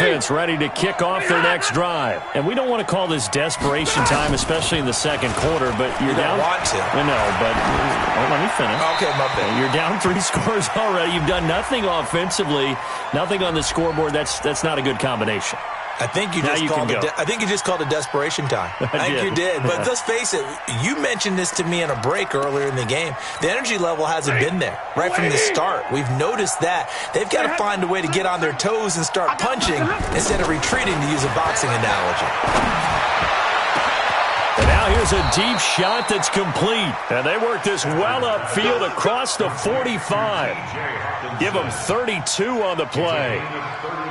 offense ready to kick off their next drive. And we don't want to call this desperation time, especially in the second quarter, but you're down. You don't want to. I know, but let me finish. Okay, my bad. You're down 3 scores already. You've done nothing offensively, nothing on the scoreboard. That's not a good combination. I think you just called it desperation time. I think you did. But let's face it, you mentioned this to me in a break earlier in the game. The energy level hasn't been there right from the start. We've noticed that. They've got to find a way to get on their toes and start punching instead of retreating, to use a boxing analogy. And now here's a deep shot that's complete. And they work this well upfield across the 45. Give them 32 on the play.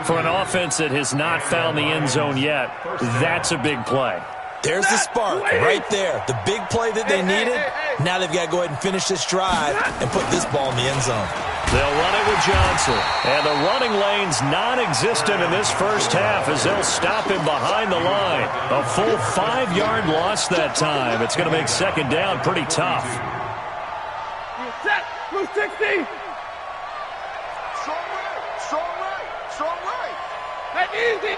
For an offense that has not found the end zone yet, that's a big play. There's the spark right there. The big play that they needed. Now they've got to go ahead and finish this drive and put this ball in the end zone. They'll run it with Johnson. And the running lane's non-existent in this first half as they'll stop him behind the line. A full 5-yard loss that time. It's going to make second down pretty tough. Set. Blue 60. Strong right. That's easy.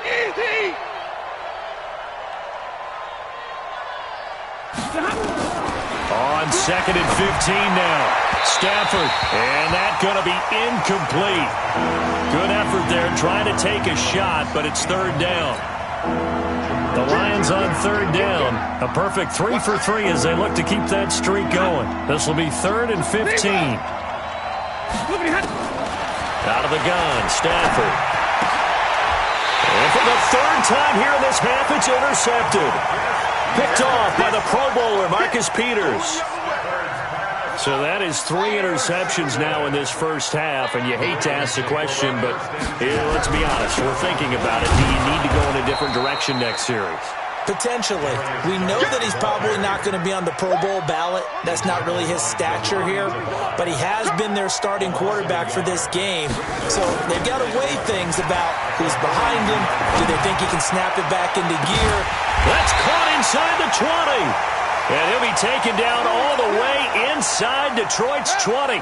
On 2nd and 15 now. Stafford, and that's going to be incomplete. Good effort there trying to take a shot, but it's 3rd down. The Lions on 3rd down. A perfect 3 for 3 as they look to keep that streak going. This will be 3rd and 15. Out of the gun, Stafford. And for the 3rd time here in this half, it's intercepted. Picked off by the Pro Bowler, Marcus Peters. So that is 3 interceptions now in this first half, and you hate to ask the question, but let's be honest, we're thinking about it. Do you need to go in a different direction next series? Potentially. We know that he's probably not going to be on the Pro Bowl ballot. That's not really his stature here. But he has been their starting quarterback for this game. So they've got to weigh things about who's behind him. Do they think he can snap it back into gear? That's caught inside the 20. And he'll be taken down all the way inside Detroit's 20.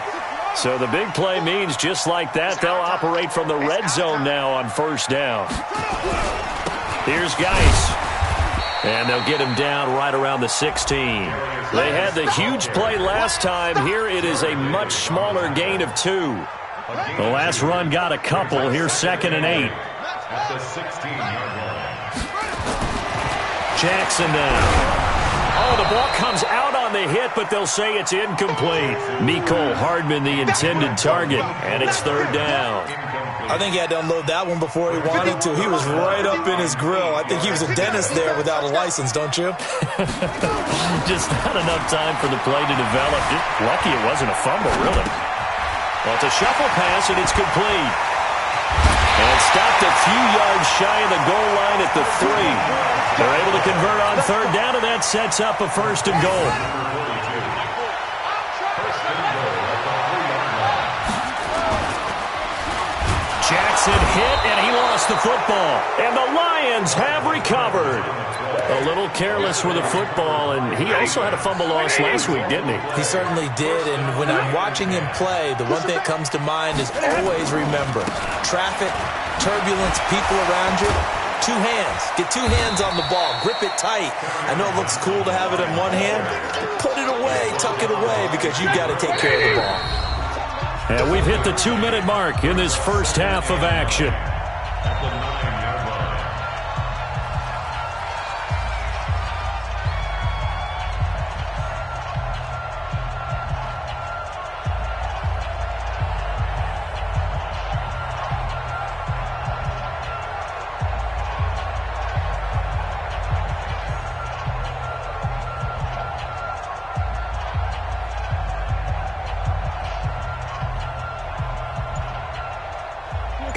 So the big play means just like that, they'll operate from the red zone now on 1st down. Here's Geis. And they'll get him down right around the 16. They had the huge play last time. Here it is a much smaller gain of 2. The last run got a couple. Here's 2nd and 8. Jackson now. Oh, the ball comes out on the hit, but they'll say it's incomplete. Mecole Hardman, the intended target, and it's 3rd down. I think he had to unload that one before he wanted to. He was right up in his grill. I think he was a dentist there without a license, don't you? Just not enough time for the play to develop. Just lucky it wasn't a fumble, really. Well, it's a shuffle pass, and it's complete. And stopped a few yards shy of the goal line at the 3. They're able to convert on 3rd down, and that sets up a 1st and goal. Jackson hit, and he lost the football. And the Lions have recovered. A little careless with the football, and he also had a fumble loss last week, didn't he? He certainly did, and when I'm watching him play, the one thing that comes to mind is always remember, traffic, turbulence, people around you, 2 hands. Get 2 hands on the ball. Grip it tight. I know it looks cool to have it in one hand. Put it away, tuck it away, because you've got to take care of the ball. And we've hit the 2-minute mark in this first half of action.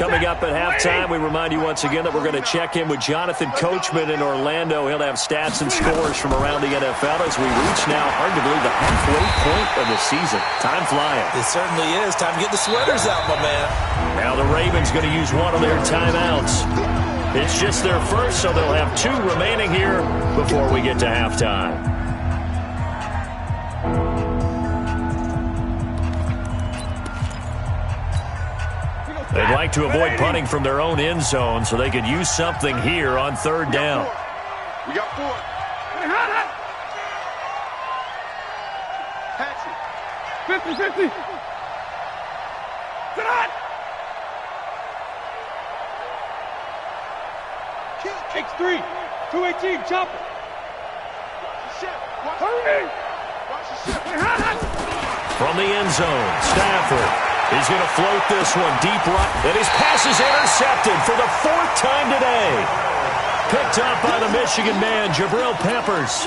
Coming up at halftime, we remind you once again that we're going to check in with Jonathan Coachman in Orlando. He'll have stats and scores from around the NFL as we reach now, hard to believe, the halfway point of the season. Time flying. It certainly is. Time to get the sweaters out, my man. Now the Ravens going to use one of their timeouts. It's just their first, so they'll have 2 remaining here before we get to halftime. They'd like to avoid punting from their own end zone so they could use something here on third down. We got 4. Patch it. 50-50. Sit on. X3. 218. Chopper. Hurry. From the end zone, Stafford is going to float this one deep right. And his pass is intercepted for the 4th time today. Picked up by the Michigan man, Jabril Peppers.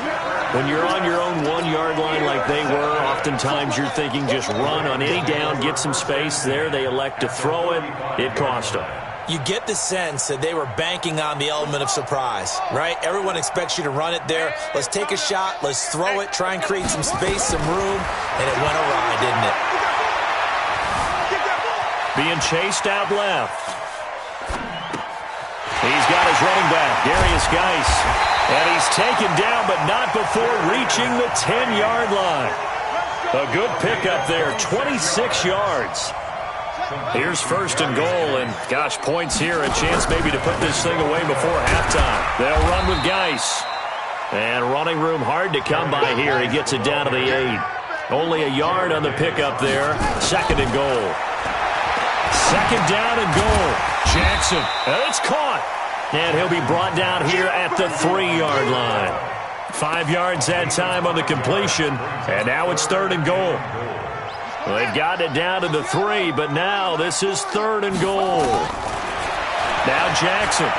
When you're on your own 1-yard line like they were, oftentimes you're thinking just run on any down, get some space. There they elect to throw it. It cost them. You get the sense that they were banking on the element of surprise, right? Everyone expects you to run it there. Let's take a shot. Let's throw it. Try and create some space, some room. And it went awry, didn't it? Being chased out left. He's got his running back, Darius Geis. And he's taken down, but not before reaching the 10-yard line. A good pickup there, 26 yards. Here's 1st and goal, and gosh, points here, a chance maybe to put this thing away before halftime. They'll run with Geis. And running room hard to come by here. He gets it down to the 8. Only a yard on the pickup there. 2nd and goal. 2nd down and goal. Jackson, and it's caught. And he'll be brought down here at the 3-yard line. 5 yards that time on the completion, and now it's 3rd and goal. Well, they've got it down to the 3, but now this is 3rd and goal. Now Jackson.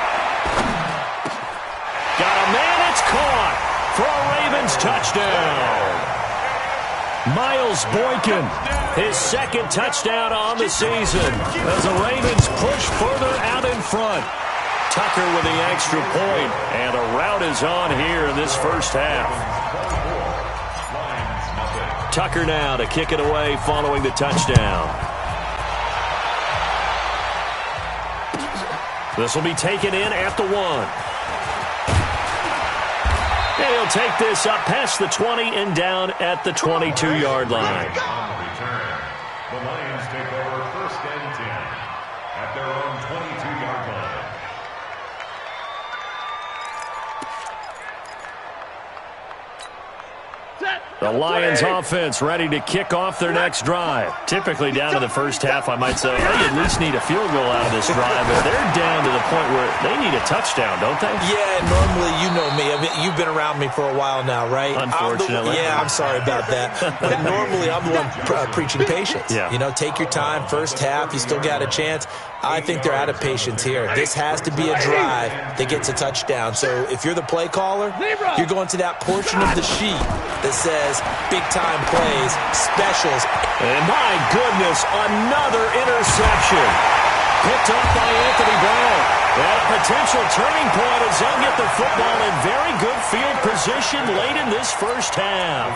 Got a man, it's caught for a Ravens touchdown. Miles Boykin, his 2nd touchdown on the season as the Ravens push further out in front. Tucker with the extra point, and a rout is on here in this first half. Tucker now to kick it away following the touchdown. This will be taken in at the 1. And he'll take this up past the 20 and down at the 22-yard line. The Lions take over 1st and 10 at their own 22-yard line. The Lions offense ready to kick off their next drive. Typically down to the first half, I might say, they at least need a field goal out of this drive, but they're down to the point where they need a touchdown, don't they? Yeah, normally, you know me. I mean, you've been around me for a while now, right? Unfortunately. I'm sorry about that. But normally, I'm the one preaching patience. Yeah. You know, take your time. First half, you still got a chance. I think they're out of patience here. This has to be a drive that gets a touchdown. So if you're the play caller, you're going to that portion of the sheet that says big-time plays, specials. And my goodness, another interception. Picked up by Anthony Brown. And a potential turning point as they'll get the football in very good field position late in this first half.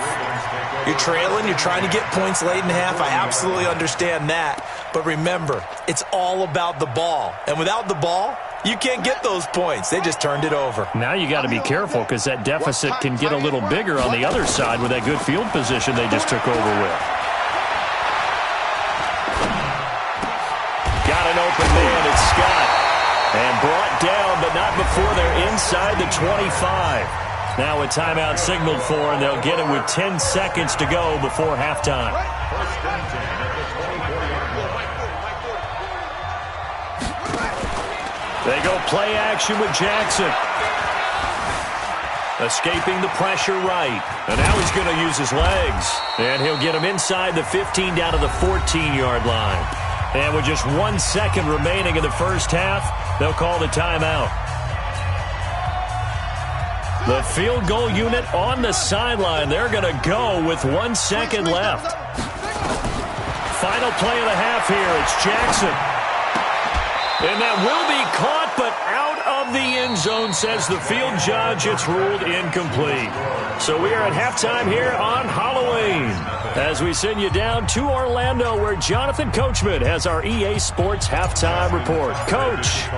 You're trailing. You're trying to get points late in half. I absolutely understand that. But remember, it's all about the ball. And without the ball, you can't get those points. They just turned it over. Now you got to be careful because that deficit can get a little bigger on the other side with that good field position they just took over with. Got an open man. It's Scott. And brought down, but not before they're inside the 25. Now a timeout signaled for, and they'll get it with 10 seconds to go before halftime. They go play action with Jackson. Escaping the pressure right. And now he's going to use his legs. And he'll get him inside the 15 down to the 14-yard line. And with just 1 second remaining in the first half, they'll call the timeout. The field goal unit on the sideline. They're going to go with 1 second left. Final play of the half here. It's Jackson. And that will be caught, but out of the end zone, says the field judge. It's ruled incomplete. So we are at halftime here on Halloween as we send you down to Orlando, where Jonathan Coachman has our EA Sports halftime report. Coach,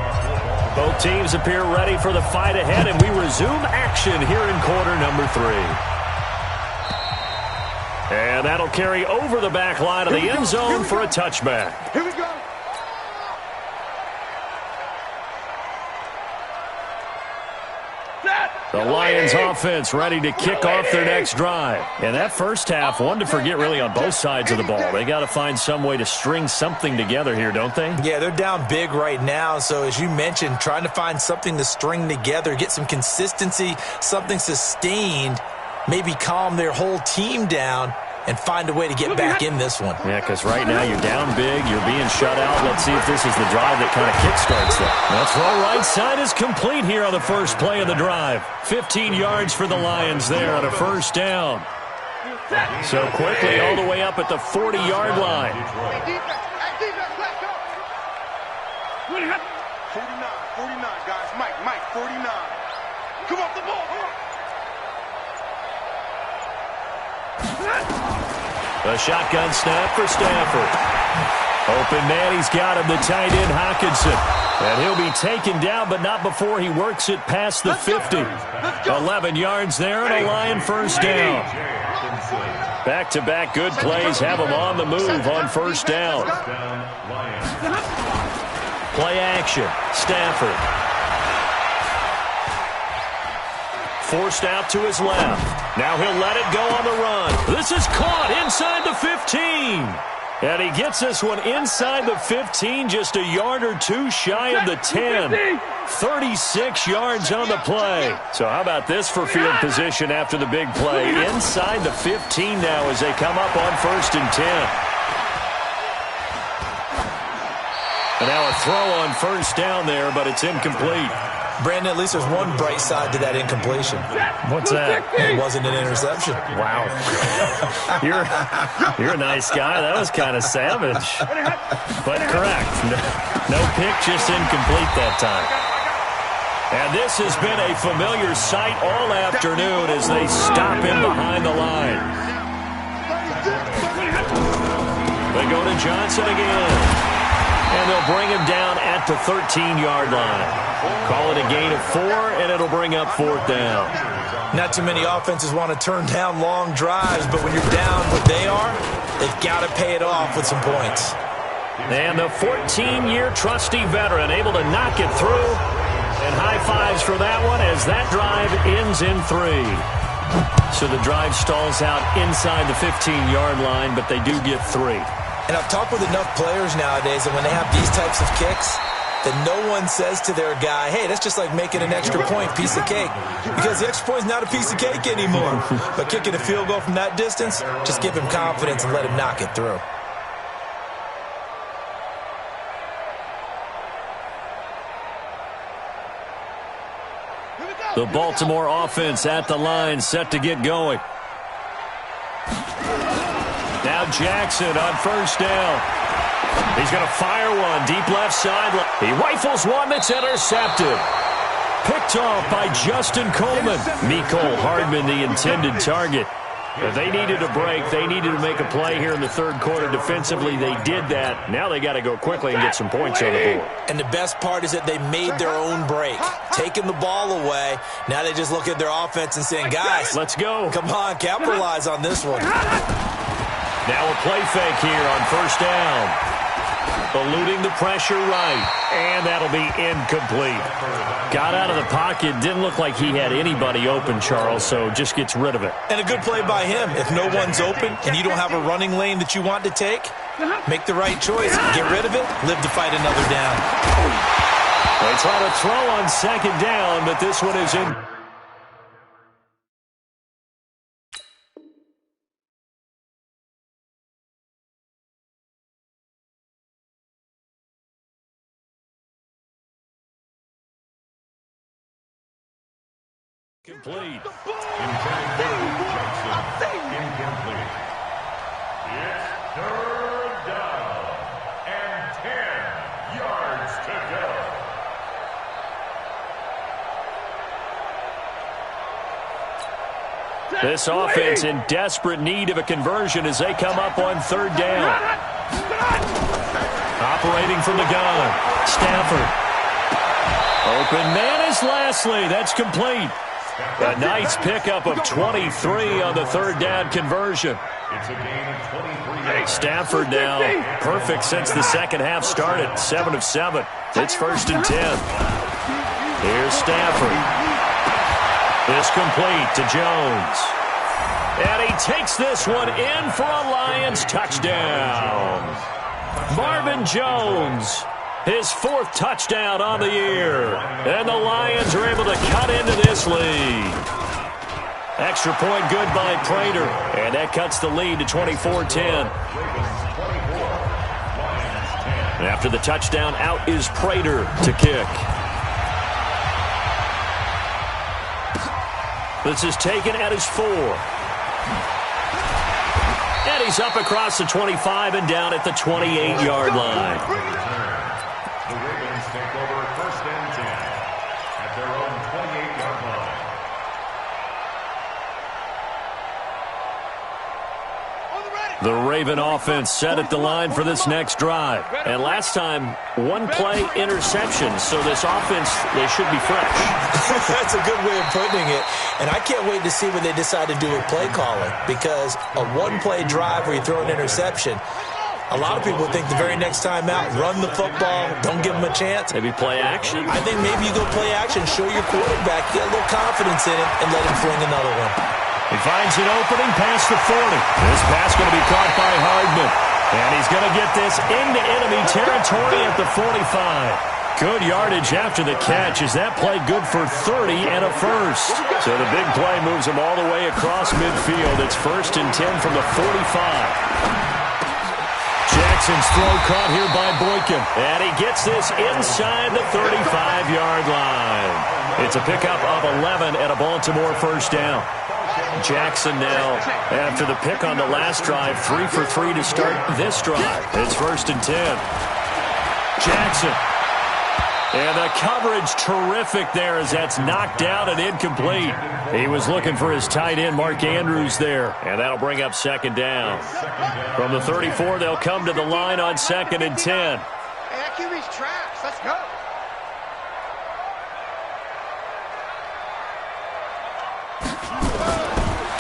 both teams appear ready for the fight ahead, and we resume action here in quarter number 3. And that'll carry over the back line of the end zone for a touchback. Here we go. The Lions offense ready to kick off their next drive. And that first half, one to forget really on both sides of the ball. They got to find some way to string something together here, don't they? Yeah, they're down big right now. So as you mentioned, trying to find something to string together, get some consistency, something sustained, maybe calm their whole team down and find a way to get back in this one. Yeah, because right now you're down big, you're being shut out. Let's see if this is the drive that kind of kickstarts them. That throw right side is complete here on the first play of the drive. 15 yards for the Lions there on a first down. So quickly all the way up at the 40-yard line. 49, guys. Mike, 49. Come off the ball. A shotgun snap for Stafford. Open man, he's got him, the tight end Hockenson. And he'll be taken down, but not before he works it past the 50. 11 yards there and a Lion first down. Back-to-back good plays have him on the move on first down. Play action, Stafford. Forced out to his left. Now he'll let it go on the run. This is caught inside the 15. And he gets this one inside the 15, just a yard or two shy of the 10. 36 yards on the play. So how about this for field position after the big play? Inside the 15 now as they come up on 1st and 10. And now a throw on first down there, but it's incomplete. Brandon, at least there's one bright side to that incompletion. What's that? It wasn't an interception. Wow. You're a nice guy. That was kind of savage. But correct. No pick, just incomplete that time. And this has been a familiar sight all afternoon as they stop him behind the line. They go to Johnson again. And they'll bring him down at the 13-yard line. Call it a gain of 4, and it'll bring up 4th down. Not too many offenses want to turn down long drives, but when you're down what they are, they've got to pay it off with some points. And the 14-year trusty veteran able to knock it through. And high fives for that one as that drive ends in 3. So the drive stalls out inside the 15-yard line, but they do get 3. And I've talked with enough players nowadays that when they have these types of kicks, that no one says to their guy, hey, that's just like making an extra point, piece of cake. Because the extra point is not a piece of cake anymore. But kicking a field goal from that distance, just give him confidence and let him knock it through. The Baltimore offense at the line, set to get going. Now Jackson on first down. He's going to fire one deep left sideline. He rifles one that's intercepted. Picked off by Justin Coleman. Mecole Hardman, the intended target. If they needed a break, they needed to make a play here in the third quarter defensively. They did that. Now they got to go quickly and get some points on the board. And the best part is that they made their own break. Taking the ball away. Now they just look at their offense and saying, guys, let's go. Come on, capitalize on this one. Now a play fake here on first down. Eluding the pressure right. And that'll be incomplete. Got out of the pocket. Didn't look like he had anybody open, Charles, so just gets rid of it. And a good play by him. If no one's open and you don't have a running lane that you want to take, make the right choice. Get rid of it. Live to fight another down. They try to throw on second down, but this one is in. Complete. Incomplete. It's third down and 10 yards to go. This offense in desperate need of a conversion as they come up on third down. Operating from the gun, Stafford. Open man is Lastly. That's complete. A nice pickup of 23 on the third down conversion. It's a gain of 23. Stafford now perfect since the second half started. 7 of 7. It's 1st and 10. Here's Stafford. Is complete to Jones. And he takes this one in for a Lions touchdown. Marvin Jones, his 4th touchdown on the year. And the Lions are able to cut into this lead. Extra point good by Prater. And that cuts the lead to 24-10. After the touchdown, out is Prater to kick. This is taken at his 4. And he's up across the 25 and down at the 28-yard line. The Ravens take over 1st and 10 at their own 28-yard line. The Raven offense set at the line for this next drive. And last time, 1-play interception. So this offense, they should be fresh. That's a good way of putting it. And I can't wait to see what they decide to do with play calling. Because a 1-play drive where you throw an interception, a lot of people think the very next time out, run the football, don't give them a chance. Maybe play action? I think maybe you go play action, show your quarterback, get a little confidence in it, and let him fling another one. He finds an opening past the 40. This pass going to be caught by Hardman. And he's going to get this into enemy territory at the 45. Good yardage after the catch. Is that play good for 30 and a first? So the big play moves him all the way across midfield. It's 1st and 10 from the 45. Jackson's throw caught here by Boykin. And he gets this inside the 35-yard line. It's a pickup of 11 and a Baltimore 1st down. Jackson now, after the pick on the last drive, 3 for 3 to start this drive. It's 1st and 10. Jackson. And the coverage terrific there as that's knocked down and incomplete. He was looking for his tight end, Mark Andrews, there. And that'll bring up 2nd down. From the 34, they'll come to the line on 2nd and 10. Hey, that QB's trash. Let's go.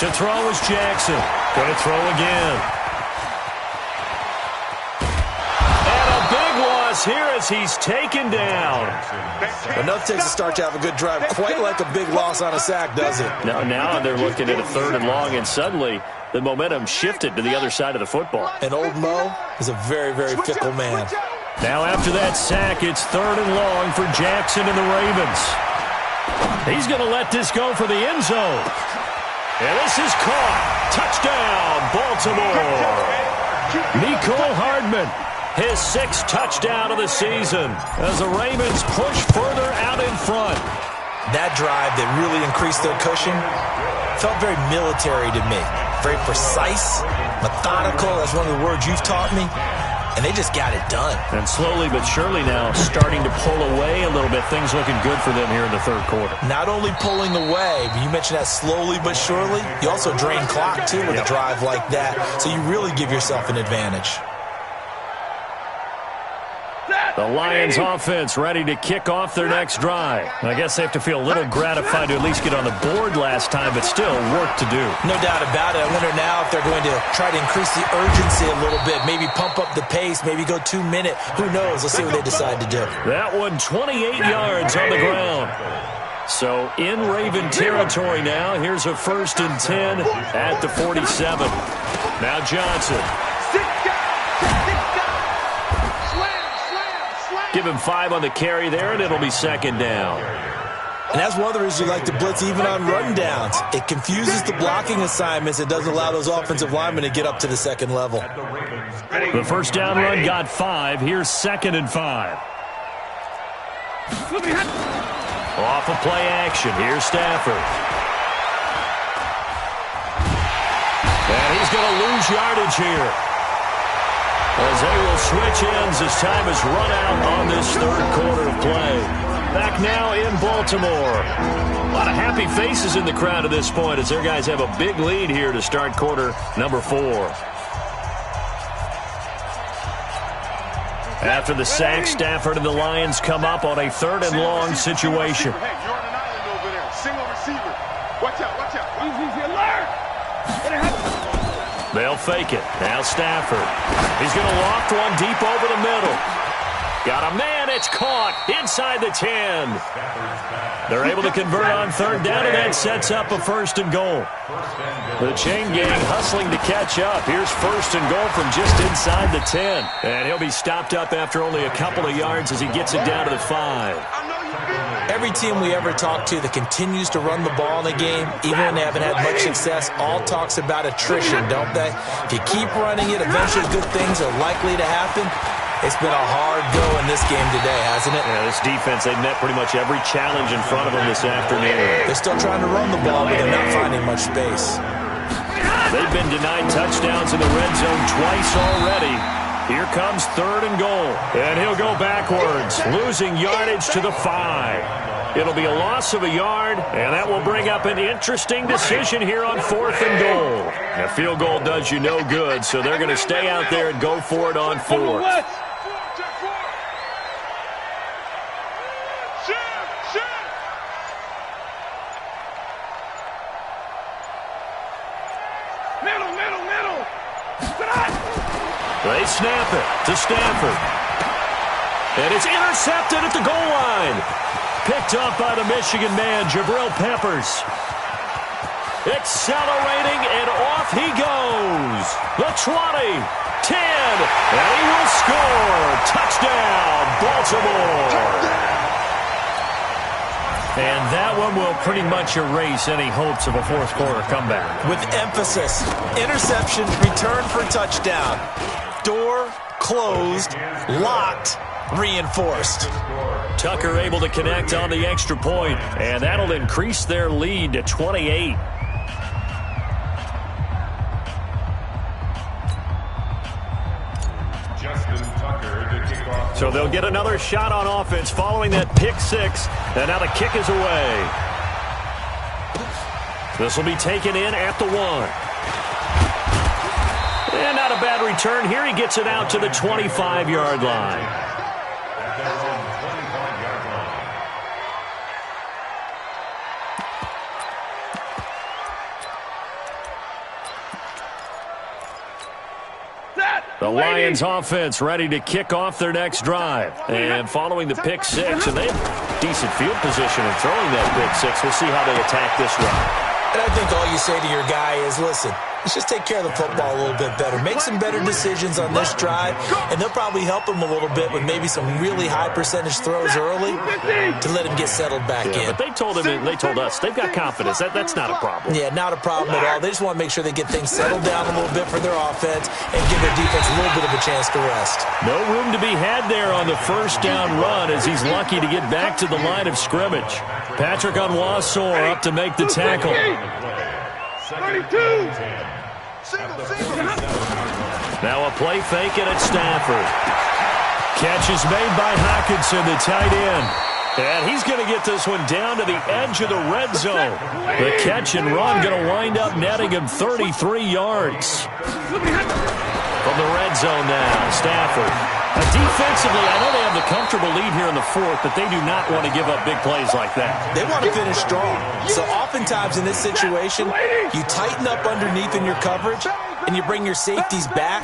To throw is Jackson. Going to throw again. And a big loss here as he's taken down. Enough takes to start to have a good drive. Quite like a big loss on a sack, does it? Now they're looking at a 3rd and long, and suddenly the momentum shifted to the other side of the football. And old Mo is a very, very fickle man. Now after that sack, it's 3rd and long for Jackson and the Ravens. He's going to let this go for the end zone. And this is caught. Touchdown, Baltimore. Mecole Hardman, his 6th touchdown of the season as the Ravens push further out in front. That drive that really increased their cushion felt very military to me. Very precise, methodical. That's one of the words you've taught me. And they just got it done. And slowly but surely now starting to pull away a little bit. Things looking good for them here in the 3rd quarter. Not only pulling away, but you mentioned that slowly but surely. You also drain clock, too, with a drive like that. So you really give yourself an advantage. The Lions offense ready to kick off their next drive. I guess they have to feel a little gratified to at least get on the board last time, but still work to do. No doubt about it. I wonder now if they're going to try to increase the urgency a little bit, maybe pump up the pace, maybe go 2-minute. Who knows? Let's see what they decide to do. That one 28 yards on the ground. So in Raven territory now. Here's a 1st and 10 at the 47. Now Johnson. Give him 5 on the carry there, and it'll be 2nd down. And that's one of the reasons you like to blitz even on rundowns. It confuses the blocking assignments. It doesn't allow those offensive linemen to get up to the 2nd level. The 1st down run got 5. Here's 2nd and 5. Off of play action. Here's Stafford. And he's going to lose yardage here, as they will switch ends as time has run out on this 3rd quarter of play. Back now in Baltimore. A lot of happy faces in the crowd at this point as their guys have a big lead here to start quarter number 4. After the sack, Stafford and the Lions come up on a 3rd and long situation. Hey, you're on an island over there. Single receiver. Watch out, watch out. Easy alert. They'll fake it. Now Stafford. He's going to loft one deep over the middle. Got a man. It's caught inside the 10. They're able to convert on third down, and that sets up a 1st and goal. The chain gang hustling to catch up. Here's 1st and goal from just inside the 10. And he'll be stopped up after only a couple of yards as he gets it down to the 5. Every team we ever talk to that continues to run the ball in a game, even when they haven't had much success, all talks about attrition, don't they? If you keep running it, eventually good things are likely to happen. It's been a hard go in this game today, hasn't it? Yeah, this defense, they've met pretty much every challenge in front of them this afternoon. They're still trying to run the ball, but they're not finding much space. They've been denied touchdowns in the red zone twice already. Here comes 3rd and goal. And he'll go backwards, losing yardage to the 5. It'll be a loss of a yard, and that will bring up an interesting decision here on 4th and goal. A field goal does you no good, so they're going to stay out there and go for it on 4th. They snap it to Stafford. And it's intercepted at the goal line. Picked up by the Michigan man, Jabril Peppers. Accelerating, and off he goes. The 20, 10, and he will score. Touchdown, Baltimore. And that one will pretty much erase any hopes of a 4th quarter comeback. With emphasis, interception, return for touchdown. Door closed, locked, reinforced. Tucker able to connect on the extra point, and that'll increase their lead to 28. So they'll get another shot on offense following that pick 6, and now the kick is away. This will be taken in at the 1. And not a bad return here. He gets it out to the 25-yard line. The Lions offense ready to kick off their next drive. And following the pick 6, and they have decent field position in throwing that pick 6. We'll see how they attack this drive. And I think all you say to your guy is, listen, let's just take care of the football a little bit better. Make some better decisions on this drive, and they'll probably help him a little bit with maybe some really high percentage throws early to let him get settled back in. But they told him, and they told us, they've got confidence. That's not a problem. Yeah, not a problem at all. They just want to make sure they get things settled down a little bit for their offense and give their defense a little bit of a chance to rest. No room to be had there on the 1st down run as he's lucky to get back to the line of scrimmage. Patrick Onwuasor up to make the tackle. 32. Now a play fake and it's Stafford. Catch is made by Hockenson, the tight end. And he's going to get this one down to the edge of the red zone. The catch and run going to wind up netting him 33 yards. From the red zone now, Stafford. Defensively, I know they have the comfortable lead here in the 4th, but they do not want to give up big plays like that. They want to finish strong. So oftentimes in this situation, you tighten up underneath in your coverage, and you bring your safeties back.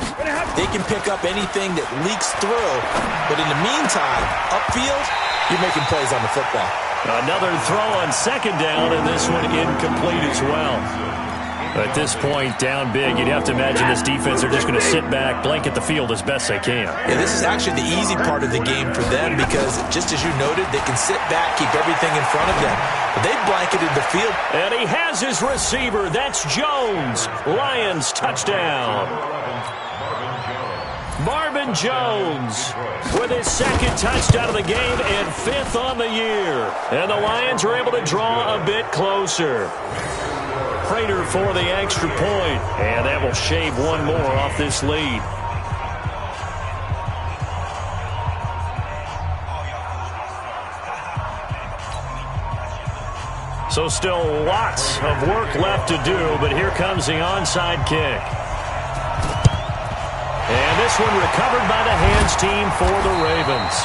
They can pick up anything that leaks through. But in the meantime, upfield, you're making plays on the football. Another throw on 2nd down, and this one incomplete as well. At this point, down big, you'd have to imagine this defense are just going to sit back, blanket the field as best they can. Yeah, this is actually the easy part of the game for them because, just as you noted, they can sit back, keep everything in front of them. But they've blanketed the field. And he has his receiver. That's Jones. Lions touchdown. Marvin Jones with his 2nd touchdown of the game and 5th on the year. And the Lions are able to draw a bit closer. Prater for the extra point, and that will shave one more off this lead. So still lots of work left to do, but here comes the onside kick. And this one recovered by the hands team for the Ravens.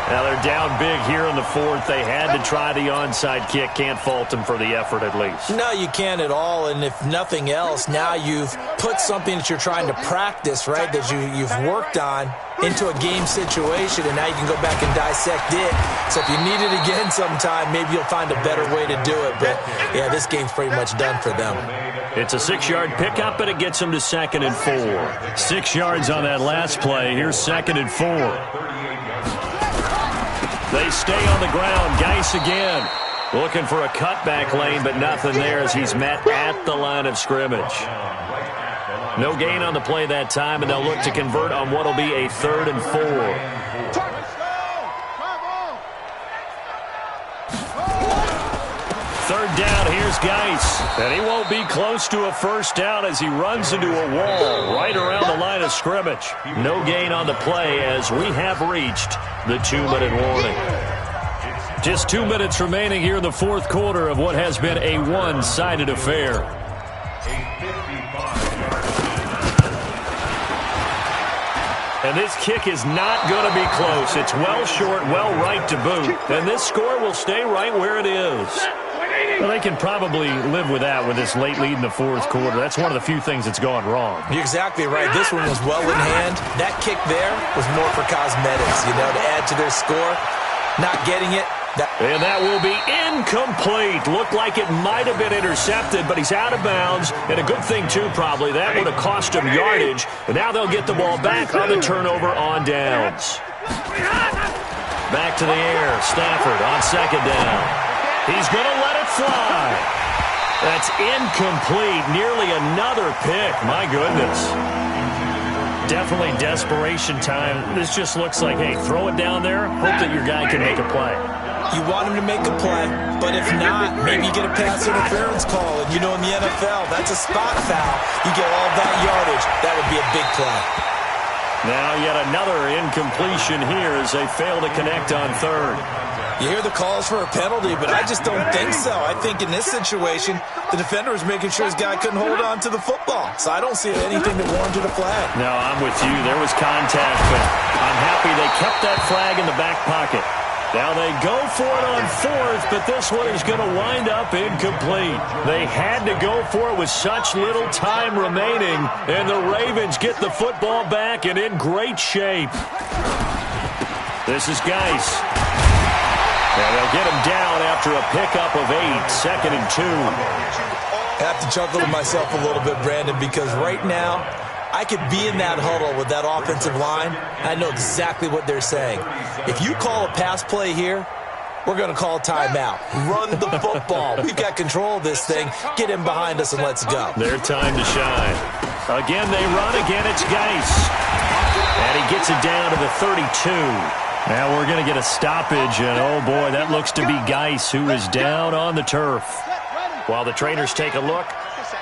Now they're down big here in the fourth. They had to try the onside kick. Can't fault them for the effort at least. No, you can't at all. And if nothing else, now you've put something that you're trying to practice, right, that you've worked on into a game situation, and now you can go back and dissect it. So if you need it again sometime, maybe you'll find a better way to do it. But, yeah, this game's pretty much done for them. It's a 6-yard pickup, and it gets them to 2nd and 4. 6 yards on that last play. Here's 2nd and 4. They stay on the ground. Geis again. Looking for a cutback lane, but nothing there as he's met at the line of scrimmage. No gain on the play that time, and they'll look to convert on what will be a 3rd and 4. Third down, here's Geis. And he won't be close to a first down as he runs into a wall right around the line of scrimmage. No gain on the play as we have reached the 2-minute warning. Just 2 minutes remaining here in the fourth quarter of what has been a one-sided affair. And this kick is not going to be close. It's well short, well right to boot. And this score will stay right where it is. Well, they can probably live with that with this late lead in the fourth quarter. That's one of the few things that's gone wrong. You're exactly right. This one was well in hand. That kick there was more for cosmetics, to add to their score. Not getting it. And that will be incomplete. Looked like it might have been intercepted, but he's out of bounds. And a good thing, too, probably. That would have cost him yardage. And now they'll get the ball back on the turnover on downs. Back to the air. Stafford on 2nd down. He's going to let it fly. That's incomplete. Nearly another pick. My goodness. Definitely desperation time. This just looks like, hey, throw it down there. Hope that your guy can make a play. You want him to make a play, but if not, maybe you get a pass interference call. And in the NFL, that's a spot foul. You get all that yardage. That would be a big play. Now yet another incompletion here as they fail to connect on 3rd. You hear the calls for a penalty, but I just don't think so. I think in this situation, the defender was making sure his guy couldn't hold on to the football. So I don't see anything that warranted a flag. No, I'm with you. There was contact, but I'm happy they kept that flag in the back pocket. Now they go for it on 4th, but this one is going to wind up incomplete. They had to go for it with such little time remaining, and the Ravens get the football back and in great shape. This is Geis. And they'll get him down after a pickup of 8, 2nd and 2. I have to chuckle to myself a little bit, Brandon, because right now, I could be in that huddle with that offensive line. I know exactly what they're saying. If you call a pass play here, we're going to call timeout. Run the football. We've got control of this thing. Get him behind us and let's go. Their time to shine. Again, they run. Again, it's Geis. And he gets it down to the 32. Now we're going to get a stoppage, and oh boy, that looks to be Geis, who is down on the turf. While the trainers take a look,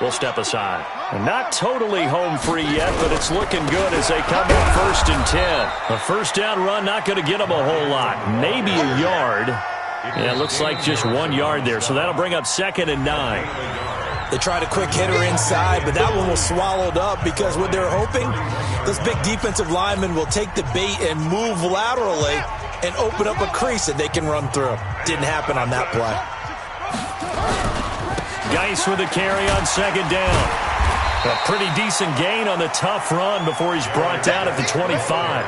we'll step aside. And not totally home free yet, but it's looking good as they come up 1st and 10. A first down run, not going to get them a whole lot. Maybe a yard. Yeah, it looks like just 1 yard there, so that'll bring up 2nd and 9. They tried a quick hitter inside, but that one was swallowed up because what they're hoping, those big defensive linemen will take the bait and move laterally and open up a crease that they can run through. Didn't happen on that play. Geis with a carry on 2nd down. A pretty decent gain on the tough run before he's brought down at the 25.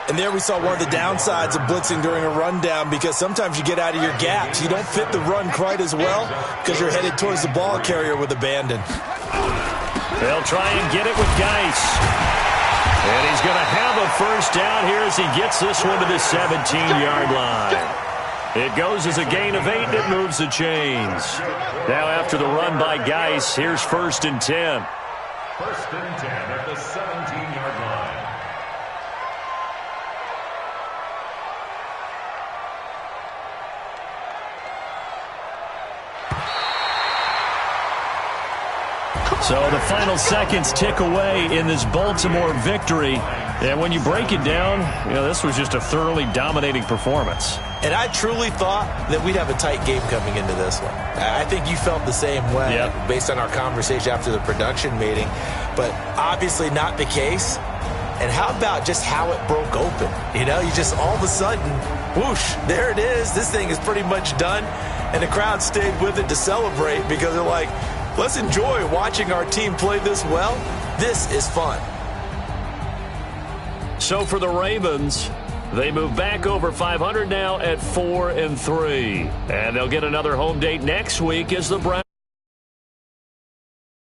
And there we saw one of the downsides of blitzing during a rundown because sometimes you get out of your gaps. You don't fit the run quite as well because you're headed towards the ball carrier with abandon. They'll try and get it with Geis. And he's going to have a first down here as he gets this one to the 17-yard line. It goes as a gain of 8, and it moves the chains. Now after the run by Geis, here's 1st and 10. 1st and 10 at the 17-yard line. So the final seconds tick away in this Baltimore victory. And when you break it down, this was just a thoroughly dominating performance. And I truly thought that we'd have a tight game coming into this one. I think you felt the same way based on our conversation after the production meeting. But obviously not the case. And how about just how it broke open? You know, you just all of a sudden, whoosh, there it is. This thing is pretty much done. And the crowd stayed with it to celebrate because they're like, let's enjoy watching our team play this well. This is fun. So for the Ravens, they move back over 500 now at 4-3. And they'll get another home date next week as the Browns.